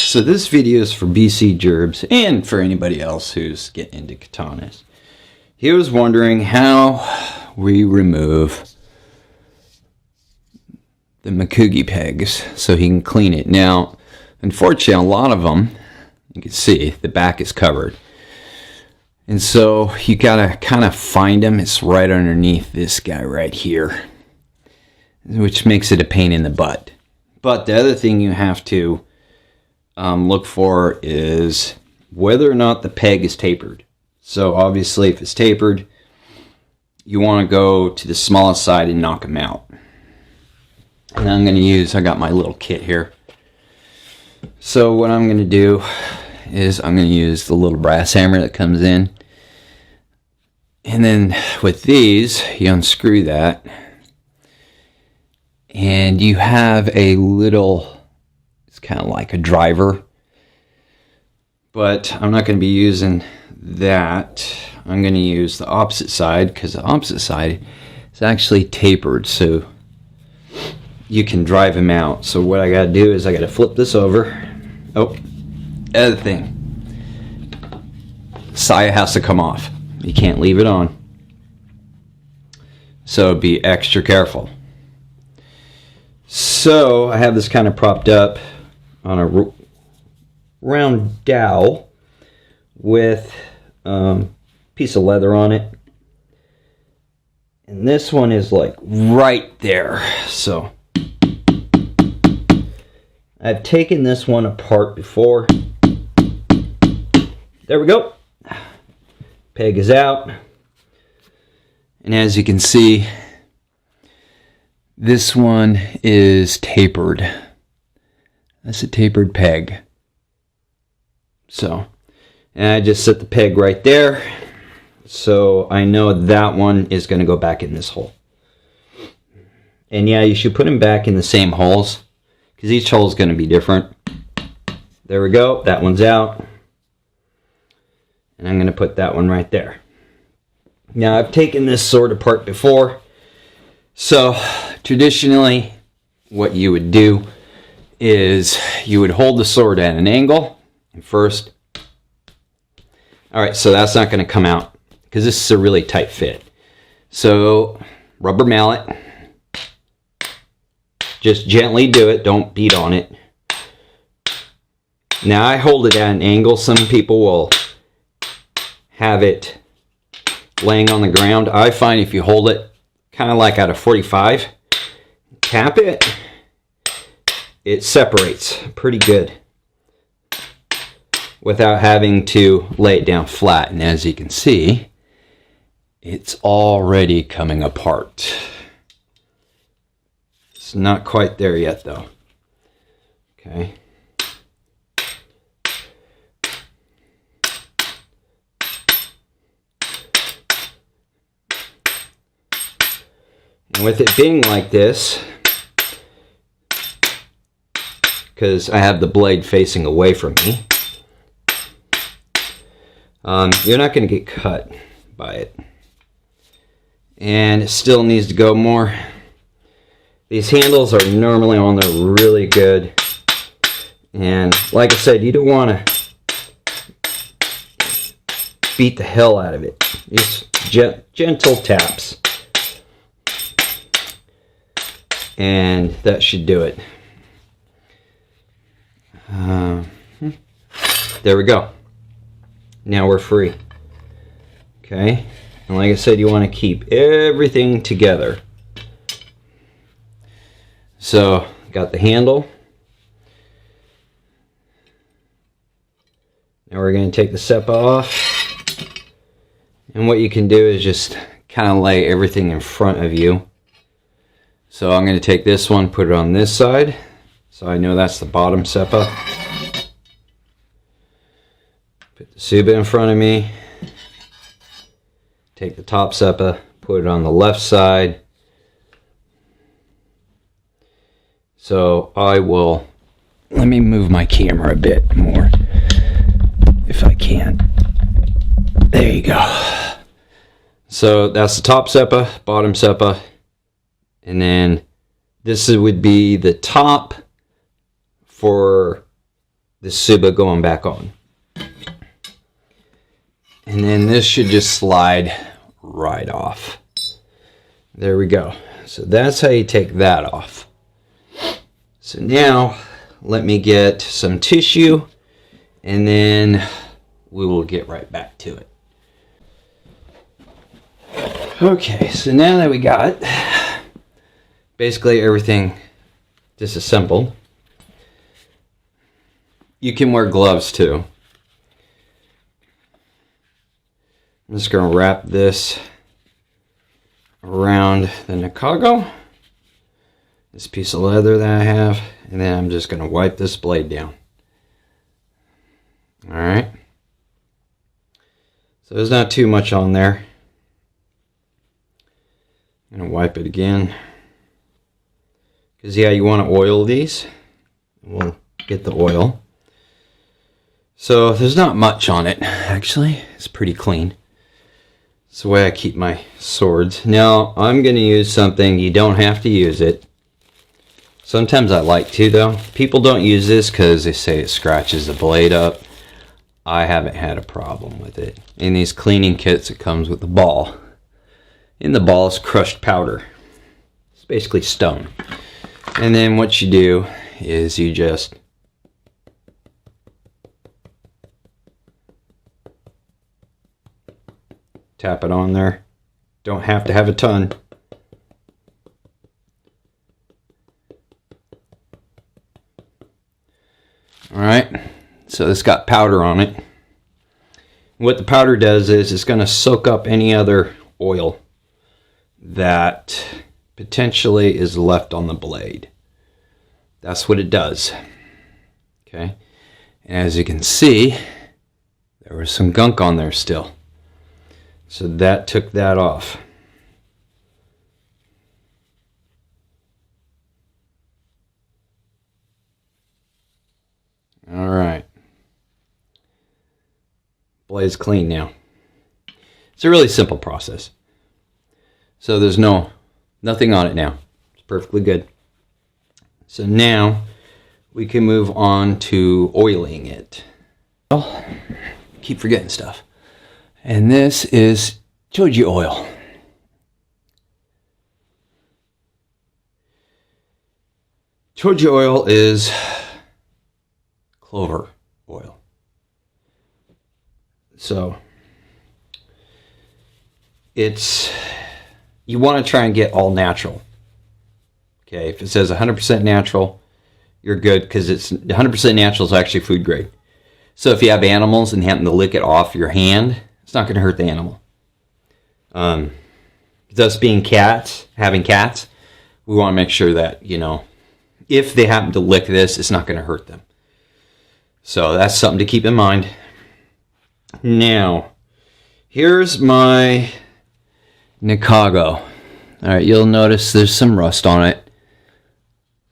So this video is for BC Gerbs and for anybody else who's getting into katanas. He was wondering how we remove the Makugi pegs so he can clean it. Now, unfortunately, a lot of them, you can see the back is covered. And so you gotta kind of find them. It's right underneath this guy right here, which makes it a pain in the butt. But the other thing you have to look for is whether or not the peg is tapered. So obviously if it's tapered, you want to go to the smallest side and knock them out. And I'm going to use, I got my little kit here. So what I'm going to do is I'm going to use the little brass hammer that comes in. And then with these, you unscrew that. And you have a little, it's kind of like a driver. But I'm not going to be using that. I'm going to use the opposite side because the opposite side is actually tapered. So you can drive them out. So what I got to do is I got to flip this over. Oh, other thing. Saya has to come off. You can't leave it on. So be extra careful. So I have this kind of propped up on a round dowel with a piece of leather on it. And this one is like right there. So I've taken this one apart before. There we go. Peg is out. And as you can see, this one is tapered. That's a tapered peg. So, and I just set the peg right there. So I know that one is going to go back in this hole. And yeah, you should put them back in the same holes, because each hole is going to be different. There we go. That one's out. And I'm going to put that one right there. Now, I've taken this sword apart before. So, traditionally, what you would do is you would hold the sword at an angle. And first, alright, so that's not going to come out because this is a really tight fit. So, rubber mallet. Just gently do it. Don't beat on it. Now, I hold it at an angle. Some people will have it laying on the ground. I find if you hold it kind of like at a 45, tap it, it separates pretty good without having to lay it down flat. And as you can see, it's already coming apart. It's not quite there yet though. Okay. And with it being like this, because I have the blade facing away from me, you're not going to get cut by it. And it still needs to go more. These handles are normally on there really good. And like I said, you don't want to beat the hell out of it. Just gentle taps. And that should do it. There we go. Now we're free. Okay. And like I said, you want to keep everything together. So, got the handle. Now we're going to take the seppa off. And what you can do is just kind of lay everything in front of you. So I'm going to take this one, put it on this side. So I know that's the bottom seppa. Put the tsuba in front of me. Take the top seppa, put it on the left side. So I will, let me move my camera a bit more, if I can. There you go. So that's the top seppa, bottom seppa. And then this would be the top for the tsuka going back on. And then this should just slide right off. There we go. So that's how you take that off. So now let me get some tissue and then we will get right back to it. Okay, so now that we got basically everything disassembled, you can wear gloves too. I'm just going to wrap this around the Nikago, this piece of leather that I have, and then I'm just going to wipe this blade down. Alright, so there's not too much on there. I'm going to wipe it again, because yeah, you want to oil these. We'll get the oil. So there's not much on it, actually. It's pretty clean. It's the way I keep my swords. Now, I'm going to use something. You don't have to use it. Sometimes I like to, though. People don't use this because they say it scratches the blade up. I haven't had a problem with it. In these cleaning kits, it comes with the ball. In the ball is crushed powder. It's basically stone. And then what you do is you just tap it on there. Don't have to have a ton. Alright, so this got powder on it. What the powder does is it's going to soak up any other oil that potentially is left on the blade. That's what it does. Okay, and as you can see, there was some gunk on there still. So that took that off. All right. Blade's clean now. It's a really simple process. So there's nothing on it now. It's perfectly good. So now we can move on to oiling it. Well, keep forgetting stuff. And this is choji oil. Choji oil is clover oil. So you want to try and get all natural. Okay, if it says 100% natural, you're good, because it's 100% natural is actually food grade. So if you have animals and happen to lick it off your hand, it's not going to hurt the animal. Us being having cats, we want to make sure that, if they happen to lick this, it's not going to hurt them. So that's something to keep in mind. Now, here's my Nikago. All right, you'll notice there's some rust on it.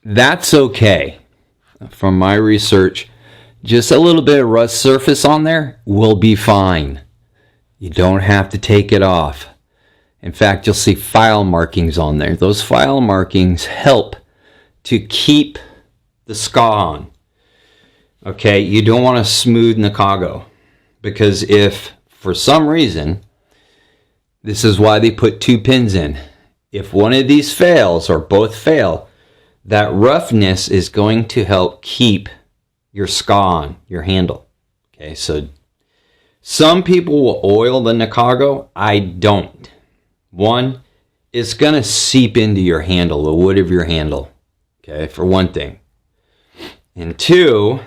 That's okay. From my research, just a little bit of rust surface on there will be fine. You don't have to take it off. In fact, you'll see file markings on there. Those file markings help to keep the ska on. Okay, you don't want a smooth Nikago, because if for some reason, this is why they put 2 pins in. If one of these fails or both fail, that roughness is going to help keep your ska on, your handle. Okay, so some people will oil the Nikago. I don't. One, it's going to seep into your handle, the wood of your handle. Okay, for one thing. And two,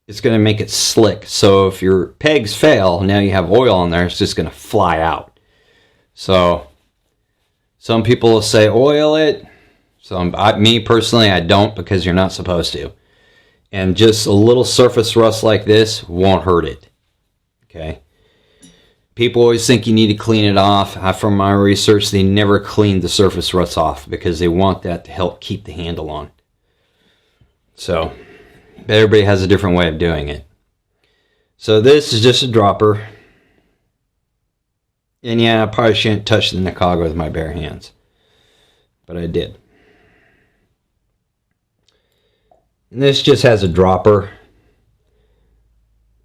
it's going to make it slick. So if your pegs fail, now you have oil on there, it's just going to fly out. So some people will say oil it. So me personally, I don't, because you're not supposed to. And just a little surface rust like this won't hurt it. Okay. People always think you need to clean it off. From my research, they never clean the surface rust off because they want that to help keep the handle on. So everybody has a different way of doing it. So this is just a dropper. And yeah, I probably shouldn't touch the Nikago with my bare hands. but I did. And this just has a dropper.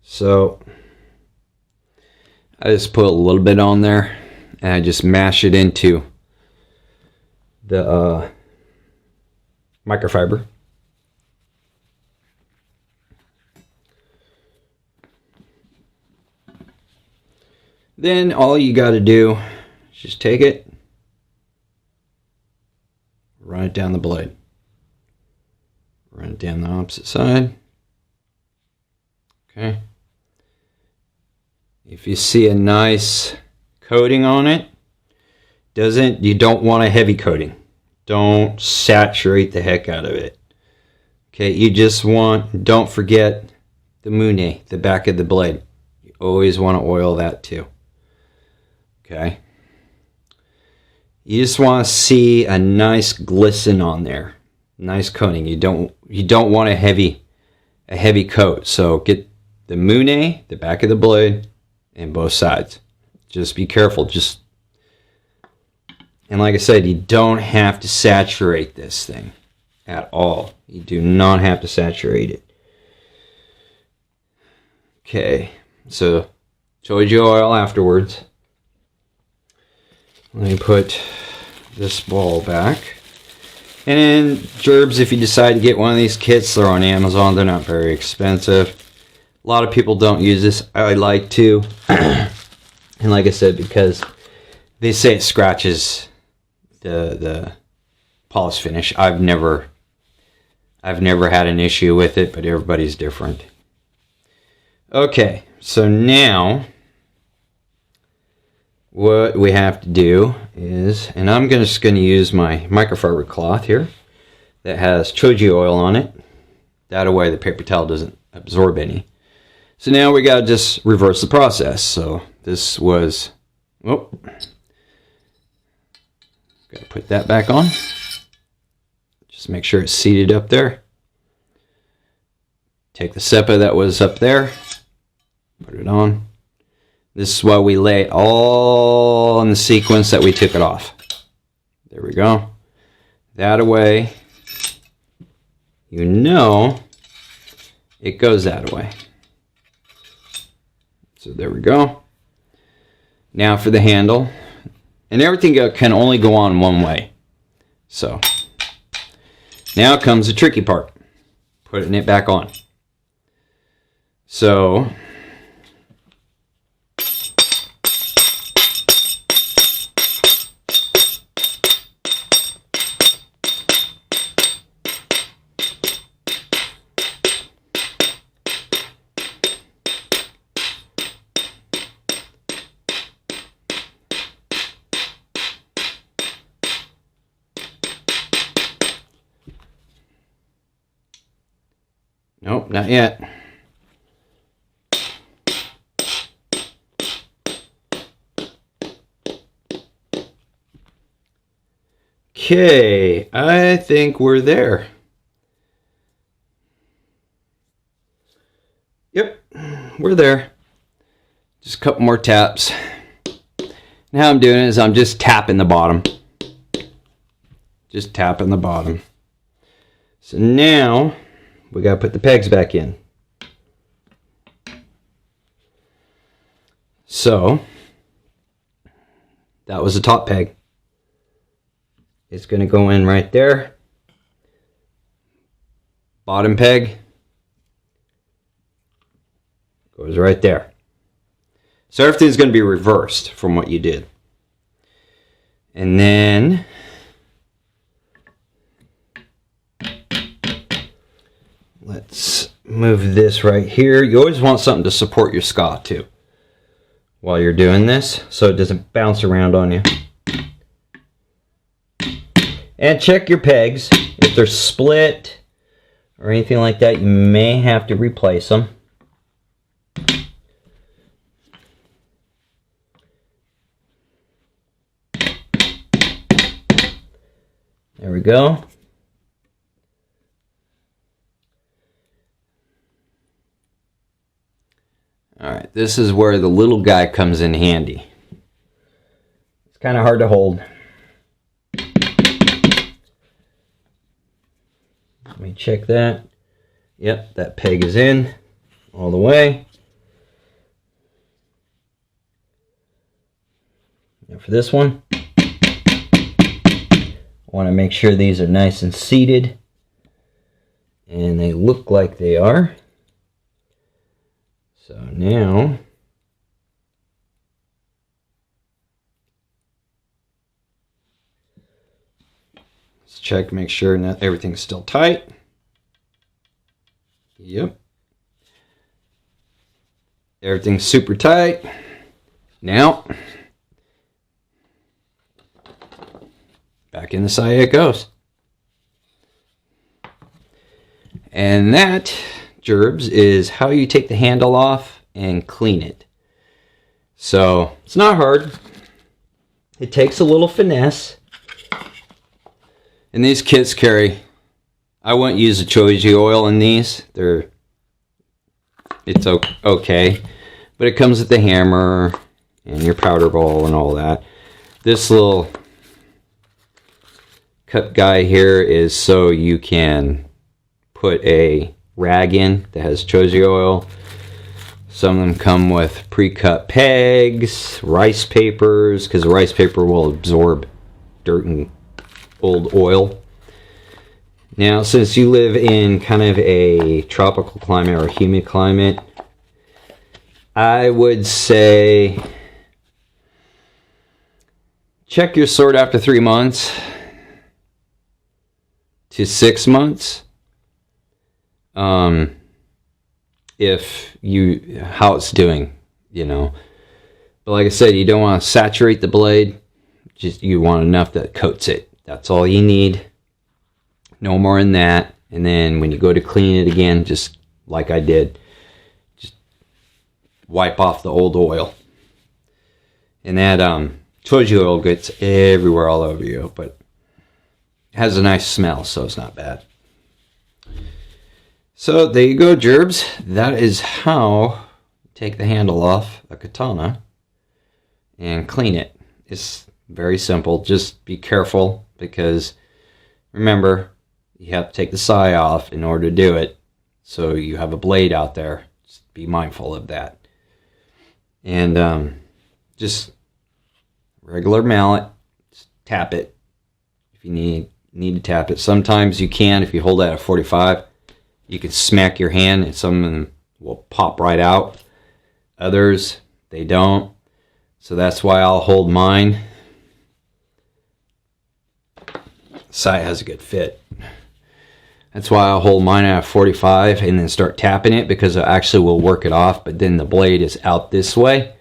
So I just put a little bit on there and I just mash it into the microfiber. Then all you got to do is just take it, run it down the blade, run it down the opposite side. Okay. If you see a nice coating on it, you don't want a heavy coating. Don't saturate the heck out of it. Okay, you just want, don't forget the mune, the back of the blade. You always want to oil that too. Okay. You just want to see a nice glisten on there. Nice coating. You don't want a heavy coat. So get the mune, the back of the blade, and both sides. Just be careful. And like I said, you don't have to saturate this thing at all. You do not have to saturate it. Okay, so choji oil afterwards. Let me put this ball back. And then gerbs, if you decide to get one of these kits, they're on Amazon. They're not very expensive. A lot of people don't use this. I like to. And like I said, because they say it scratches the polish finish. I've never had an issue with it, but everybody's different. Okay, so now what we have to do is, and I'm just going to use my microfiber cloth here that has choji oil on it. That way the paper towel doesn't absorb any. So now we got to just reverse the process. So this was, got to put that back on. Just make sure it's seated up there. Take the seppa that was up there, put it on. This is why we lay it all in the sequence that we took it off. There we go. That way, you know it goes that way. So there we go. Now for the handle. And everything can only go on one way. So now comes the tricky part. Putting it back on. So nope, not yet. Okay, I think we're there. Yep, we're there. Just a couple more taps. And how I'm doing it is I'm just tapping the bottom. Just tapping the bottom. So now we got to put the pegs back in. So that was the top peg. It's going to go in right there. Bottom peg goes right there. So everything's going to be reversed from what you did. And then let's move this right here. You always want something to support your ska too while you're doing this, so it doesn't bounce around on you. And check your pegs. If they're split or anything like that, you may have to replace them. There we go. Alright, this is where the little guy comes in handy. It's kind of hard to hold. Let me check that. Yep, that peg is in all the way. Now for this one, I want to make sure these are nice and seated, and they look like they are. So now let's check, make sure that everything's still tight. Yep. Everything's super tight. Now, back in the side it goes. And that, Gerbs, is how you take the handle off and clean it. So, it's not hard. It takes a little finesse. And these kits carry, I wouldn't use the choji oil in these. It's okay. But it comes with the hammer and your powder ball and all that. This little cup guy here is so you can put a rag in that has choji oil. Some of them come with pre-cut pegs, rice papers, because the rice paper will absorb dirt and old oil. Now, since you live in kind of a tropical climate or humid climate, I would say check your sword after 3 months to 6 months. If you, how it's doing, you know. But like I said, you don't want to saturate the blade. Just, you want enough that coats it. That's all you need. No more than that. And then when you go to clean it again, just like I did, just wipe off the old oil. And that choji oil gets everywhere all over you, but it has a nice smell, so it's not bad. So there you go, Gerbs. That is how you take the handle off a katana and clean it. It's very simple. Just be careful, because remember, you have to take the sai off in order to do it. So you have a blade out there. Just be mindful of that. And just regular mallet, just tap it if you need to tap it. Sometimes you can, if you hold it at a 45, you can smack your hand and some of them will pop right out. Others, they don't. So that's why I'll hold mine. Sight has a good fit. That's why I'll hold mine at 45 and then start tapping it, because it actually will work it off, but then the blade is out this way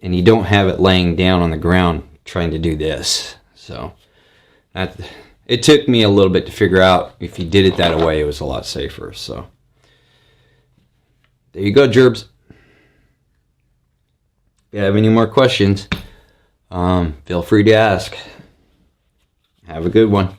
and you don't have it laying down on the ground trying to do this. So that, it took me a little bit to figure out if you did it that way, it was a lot safer. So there you go, Gerbs. If you have any more questions, feel free to ask. Have a good one.